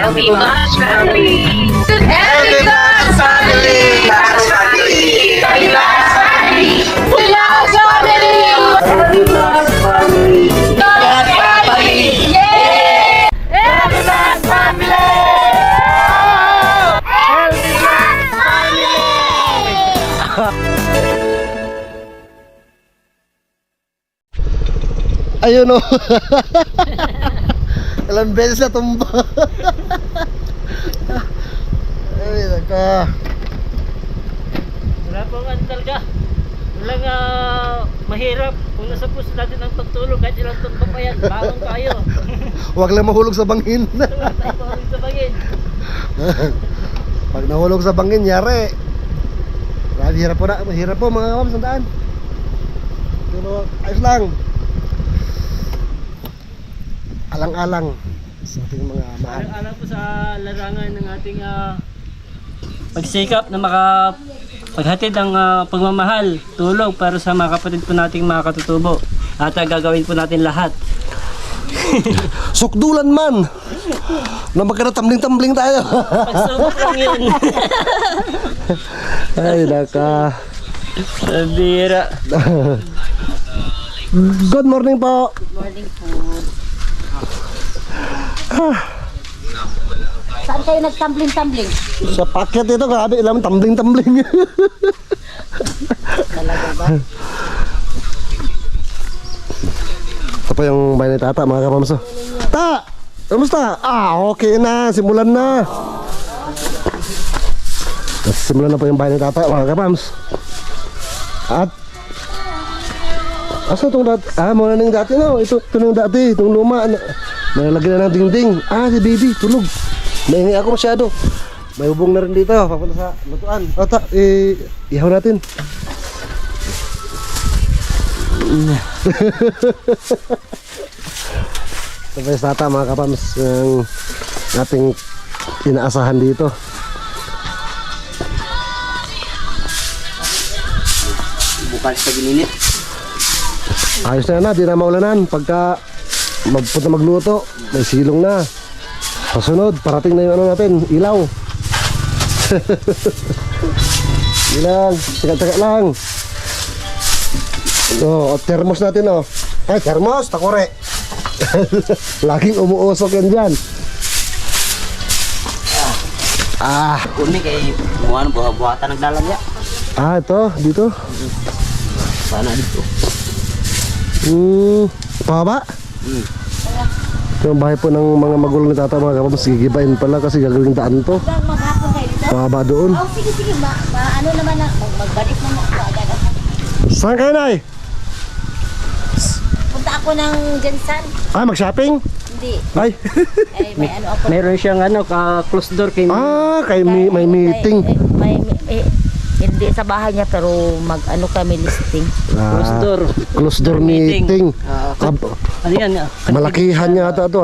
Healthy Lunch Family! Healthy Lunch Family! Lunch Family! Healthy Lunch Family! Lunch Family! Healthy Lunch Family! Lunch Family! Yay! Healthy Lunch Family! Healthy Lunch Family! Ayun o. Ilang beses na tumba. Ay, naka. Wala pong ano talaga. Walang mahirap. Kung nasa puso natin ang pagtulog, kahit ilang tumba pa yan, bangon tayo. Huwag lang mahulog sa bangin. Wala tayo mahulog sa bangin. Pag nahulog sa bangin, yari. Grabe, hirap po na. Mahirap po mga kapam, sandaan. Pero ayos lang. Alang-alang sa ating mga mahal. Alam po sa larangan ng ating pagsikap na paghatid ng pagmamahal, tulog para sa mga kapatid po nating mga katutubo. At gagawin po natin lahat. Sukdulan man na magkana-tumbling-tumbling tayo. Pagsubok lang yun. Ay, naka. Sabira. Good morning po. Morning food. Saan kayo nagtumbling-tumbling? Sa packet ito, grabe, ilang tumbling-tumbling. Talaga ba? Ito pa yung bahay ni Tata, mga kapamso. Ta! Kamusta? Okay na, simulan na. Simulan na po yung bahay ni Tata, mga kapams. At asa itong dati? Muna na yung dati no. Ito na yung dati, itong luma. Nalagyan na ng dingding. Si baby, tulog. Nahingi ako masyado. May hubong na rin dito, papunta sa lutuan. Tata, ihaw natin. Ito pa yung Tata, mga kapams, yung ating inaasahan dito. Bukas sa gininit. Ayos na, di na maulanan. Pagka magpunta magluto, may silong na. Kasunod, parating na yung ano natin, ilaw. Ilang, teka lang. Thermos natin Ay, thermos, takore. Laging umuusok yan dyan. Kuni kay muan buhat-buhatan naglalagya. Ito, dito. Sana dito. Pababa? Ito yung bahay po ng mga magulang ni Tata, mga kapatid. Gigibain pala kasi gagawing daan to. Maghapon kayo dito? Pababa doon. Sige. Ano naman na, magbalik na mo agad ako. Saan kayo, Nay? Punta ako ng Jensan. Mag-shopping? Hindi. Ay. May ano ako. Meron siyang closed door kay Kay may meeting. Hindi sa bahay niya pero mag-ano kami listing. closed door. Closed door meeting. Ano yan? Malakihan niya ata ito.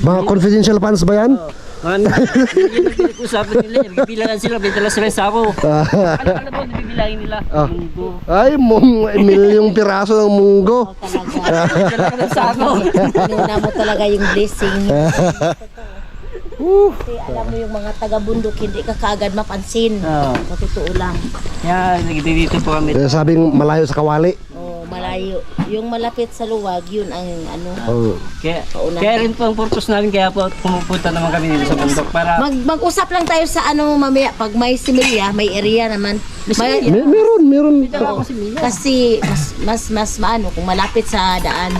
Mga confidential funds ba yan? Ano pinag-usapan nila? Bibilangan sila, may dala sila sa ako. Ano ba nabibilangin nila? Munggo. Ay, milyong piraso ng munggo. Talaga. Sa ako. Nuna mo talaga yung blessing. Kasi alam mo yung mga taga-bundok, hindi ka kaagad mapansin. Sa totoo lang. Kaya dito po kami. Sabing malayo sa kawali. Malayo. Yung malapit sa luwag, yun ang ano. Kaya rin po ang purpose namin, kaya po pumupunta naman kami dito sa bundok para Mag-usap lang tayo sa ano mamaya. Pag may similya, may area naman. Meron. Kasi mas maano kung malapit sa daan.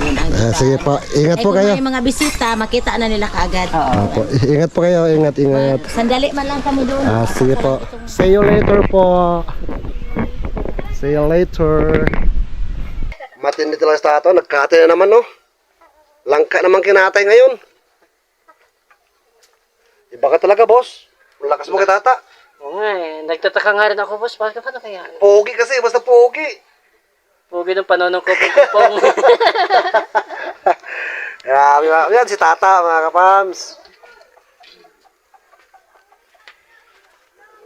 Yun ang Sige po, ingat po kung kayo. may mga bisita, makita na nila kaagad. Opo, ingat po kayo, ingat. Sandali man lang kami doon. Sige po. See you later po. See you later. Matindi talaga sa tato, nagkatay na naman Langka naman kinatay ngayon. Iba ka talaga, boss. Lakas mo kay Tata. Oo nga nagtataka nga rin ako, boss. Paano kaya? Pogi kasi, basta pogi. Pogi ng panonong ko pong. Yan si Tata, mga kapams.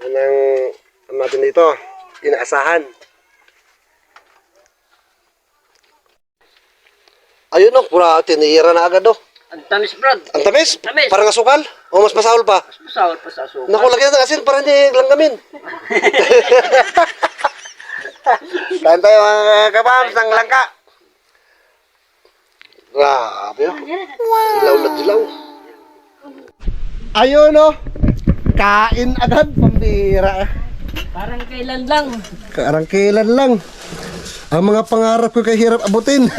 Yan ang natin dito, inaasahan. Ayun pura tinira na agad Ang tamis, Brad. Ang tamis? Tamis. Parang asukal? O mas masahol pa? Masawal pa sa suka. Naku, lagyan natin ng asin para hindi langgamin. Kain tayo mga kabams ng langka. Grabe oh. Dilaw na dilaw. Ayun oh. Kain agad, pambira. Parang kailan lang. Karang kailan lang. Ang mga pangarap ko kay hirap abutin.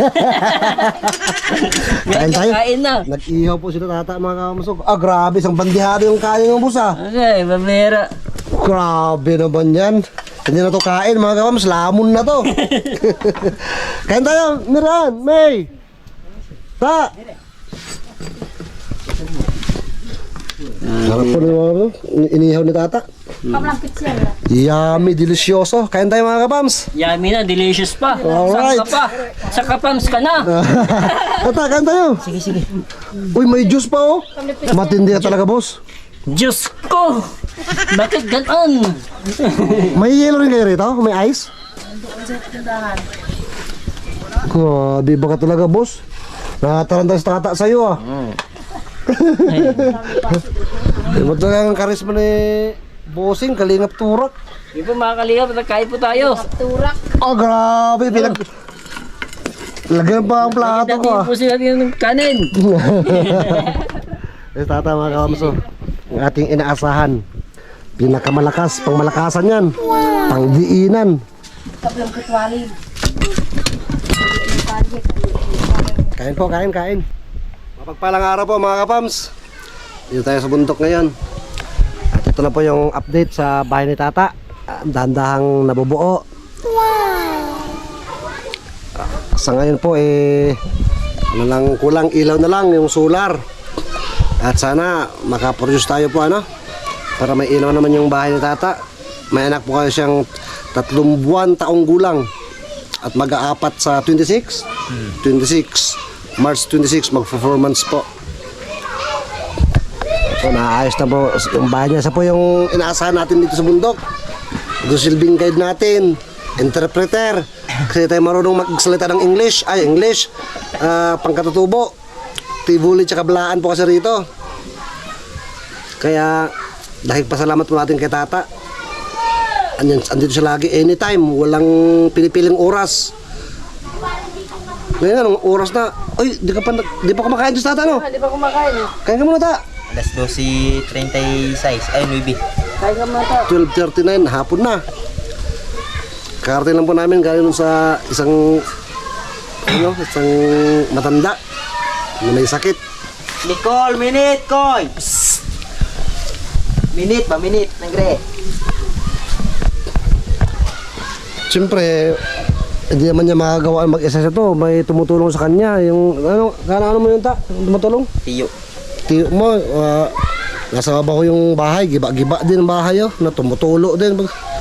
Kain tayo. Kain na. Nag-ihaw po sila tata mga kamasog. Ah, grabe, isang bandihado yung kain ng busa. Okay, mamera. Grabe naman yan. Hindi na to kain mga kawams, lamon na to. Kain tayo, Miran, May. Ta. Harap po na inihaw ni tata. Pamlampit siya. Yummy, delicioso. Kain tayo mga kapams. Yummy na, delicious pa. Alright. Saka pa. Sa kapams ka na. Tata, kain tayo. Sige, sige. Uy, may juice pa oh. Matindi ka talaga, boss. Diyos ko! Bakit ganon? May yellow rin kayo rito? May ice? Grabe ba ka talaga, boss? Nakataranta sa tata sa'yo ah. Ba't ang karisma ni bossing, kalingap turak. Hindi po mga kalingap, nagkain po tayo. Turak. Oh, grabe. Lagyan pa ang plato ko ah. Dati po sila ng kanin. Tata mga kamso, ang ating inaasahan. Pinakamalakas, pangmalakasan yan. Pangdiinan. Pamlampit wali. Kain po, kain. Mapagpalang araw po mga kapams. Dito tayo sa bundok ngayon. At ito na po yung update sa bahay ni Tata. Ang dahan-dahang nabubuo. Sa ngayon po ano lang, kulang ilaw na lang yung solar. At sana makaproduce tayo po para may ilaw naman yung bahay ni Tata. May anak po kayo siyang 3 buwan taong gulang. At mag-aapat sa 26 March 26 mag-performance po. So naayos na po yung bahay niya. Isa po yung inaasahan natin dito sa bundok. Silbing guide natin, interpreter. Kasi tayo marunong magsalita ng English, pangkatutubo, tibuli tsaka blaan po kasi rito. Kaya dahil pasalamat po natin kay Tata. Andito siya lagi anytime, walang pinipiling oras. Ngayon, anong oras na? Ay, di pa kumakain doon Tata, no? Hindi pa kumakain eh. Kain ka muna, Ta. Alas 12:36, ay 9. Kain ka muna to. 12:39, hapon na. Karte lang po namin galing sa isang matanda na may sakit. Nicole, minute, Koy! Minute ba? Minute, nagre. Siyempre, hindi naman niya magagawa mag-isa siya to. May tumutulong sa kanya. Yung, ano mo yun, Ta? Tumutulong? Tiyo. Tiyo mo, nasa baba ko yung bahay. Giba-giba din ang bahay, na tumutulo din.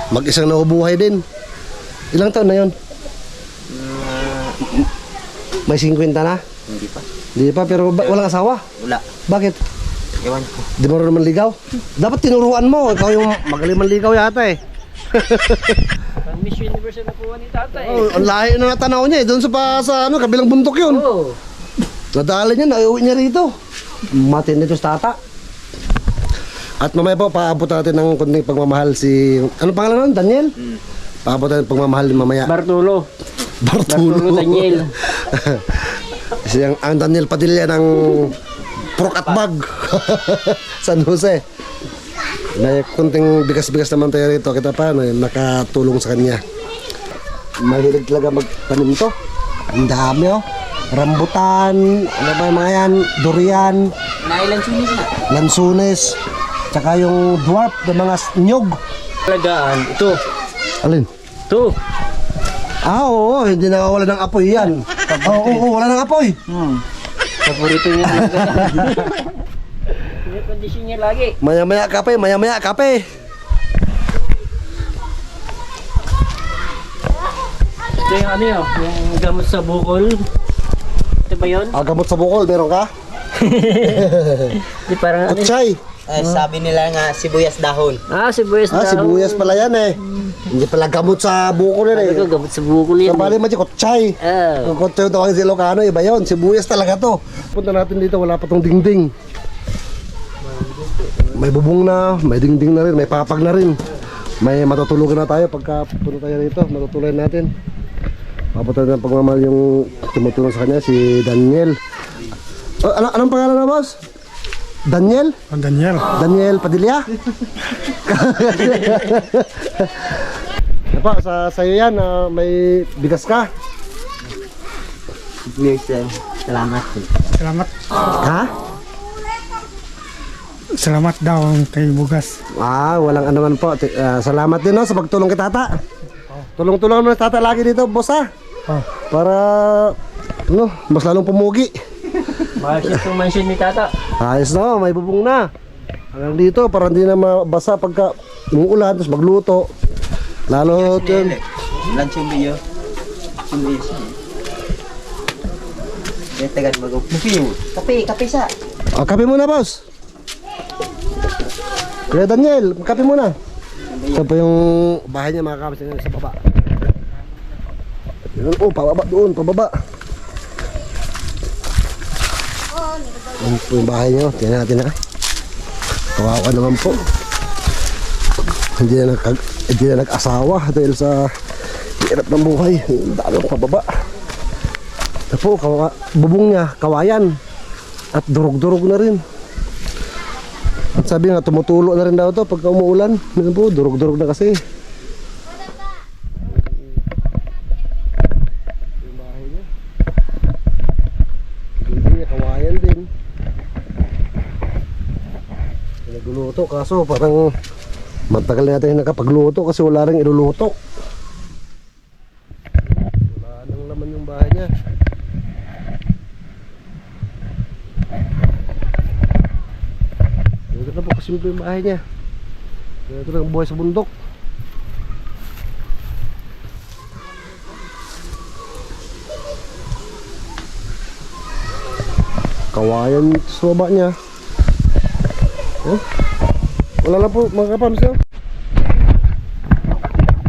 Mag-isang naubuhay din. Ilang taon na yun? May 50 na? Hindi pa. Hindi pa, pero walang asawa? Wala. Bakit? Ewan ko. Di mo rin naman ligaw? Dapat tinuruan mo. Ikaw yung magaling manligaw yata eh. Ang Miss Universe na po ni Tatay. Oh, ang lahi na natanaw niya eh. Doon sa kabilang bundok yun. Oh. Nadala niya, nauwi niya rito. Matindi to sa Tata. At mamaya po, paabot natin ng kunting pagmamahal si... Ano pangalan nun? Daniel? Paabot natin ng pagmamahal mamaya. Bartolo Daniel. Ang Daniel Padilla ng Prok at Bag. San Jose. May kunting bigas-bigas naman tayo rito. Kita pa, nakatulong sa kanya. Mahilig talaga magtanim to. Ang dami rambutan, ano ba yung mga yan, durian, Nailan sunis na. lansunes, tsaka yung dwarf na mga nyog. Talagaan, ito. Alin? Ito. Oo, hindi nakawala ng apoy yan. Oo, wala ng apoy. Paborito niya talaga. Yung kondisyon niya lagi. Maya-maya kape. Ito yung ano yun, yung gamot sa bukol. Ito ba yun? Gamot sa bukol, meron ka? Di parang ano yun? Kutsay. Sabi nila nga sibuyas dahon. Sibuyas Ah, sibuyas pala yan eh. Hindi pala gamot sa buko nila eh. Ito, gamot sa buko niya. Sa bali man si Kotsay. Kung Kotsay ito kasi Ilocano, iba yun. Sibuyas talaga to. Punta natin dito, wala pa tong dingding. May bubong na, may dingding na rin, may papag na rin. May matutulugan na tayo pagka punta tayo rito, matutuluyan natin. Papunta ng pagmamahal yung tumutulong sa kanya, si Daniel. Anong pangalan na, boss? Daniel? Daniel. Daniel Padilla? Apa, sa'yo yan, may bigas ka. Yes, salamat. Salamat. Ha? Salamat daw kay Bugas. Walang anuman po. Salamat din no, sa pagtulong kay tata. Tulong-tulong mo na tata lagi dito, boss ha? Para, mas lalong pumugi. Mahal yung mansion ni Tata. Ayos na, may bubong na. Hanggang dito, para hindi na mabasa pagka umuulan, tapos magluto. Lalo yun. Lunch yung biyo. Tagan mag Kape sa. Kape muna, boss. Kuya Daniel, kape muna. Ito po yung bahay niya, mga kamis sa baba. Pababa doon, pababa. Ano po yung bahay niyo? Tingnan natin na. Kawawa naman po. Hindi na nag-asawa dahil sa hirap ng buhay. Dami pababa. Ito po, bubong niya, kawayan. At durog-durog na rin. At sabi nga, tumutulo na rin daw to pagka umuulan. Ano po, durog-durog na kasi. Yung bahay niya. Hindi niya, kawayan din. Nagluluto, kaso parang matagal na natin nakapagluto kasi wala rin iluluto. Wala nang laman yung bahay niya. Ito na po, kasimple yung bahay niya. Ito lang buhay sa bundok. Kawayan sa baba niya. Wala lang po mga kapamsyo.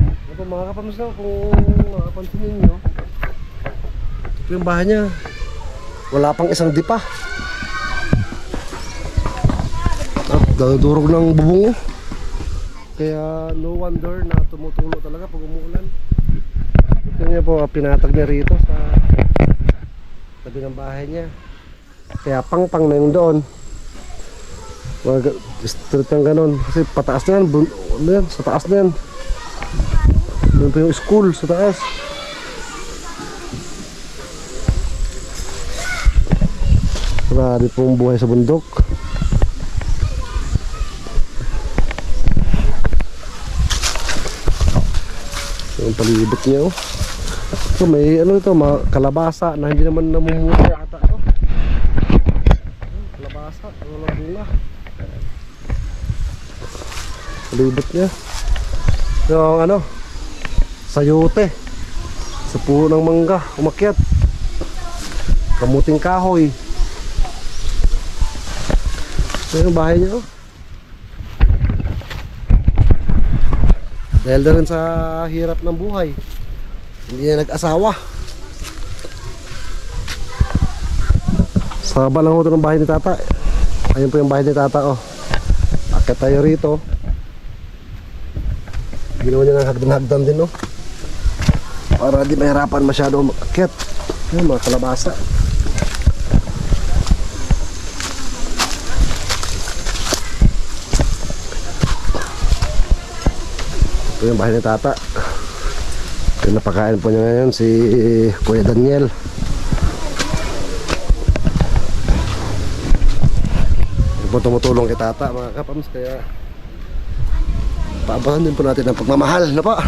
Wala po mga kapamsyo, kung makapansin ninyo, ito yung bahay niya. Wala pang isang dipa. At dadurog ng bubong. Kaya no wonder na tumutulo talaga pag umuulan. Ito niya po, pinatag niya rito sa tabi ng bahay niya. Kaya pang-pang na yung doon. Street ng ganon. Kasi pataas na yan. Sa taas na yan. Doon pa yung school sa taas. Marami pong buhay sa bundok. Yung palibot niya, oh. So, may ano ito, kalabasa na hindi naman namumuhay ata, oh. Kalabasa, walang bunga. Palibot niya. Yung ano, sayote. Sa puno ng mangga, umakyat. Kamuting kahoy. Ito yung bahay niya, oh. Dahil na rin sa hirap ng buhay, hindi na nag-asawa. Sa baba lang ito ng bahay ni tata. Ayun po yung bahay ni tata, oh. Akit tayo rito. Ginawa niya ng hagdan-hagdan din, oh. Para di mahirapan masyado mag-akit. Ayun, mga kalabasa. Ito yung bahay ni tata. Yung napakain po niya ngayon si Kuya Daniel. Yung po tumutulong kay tata, mga kapams. Kaya paabahan din po natin ang pagmamahal na pa.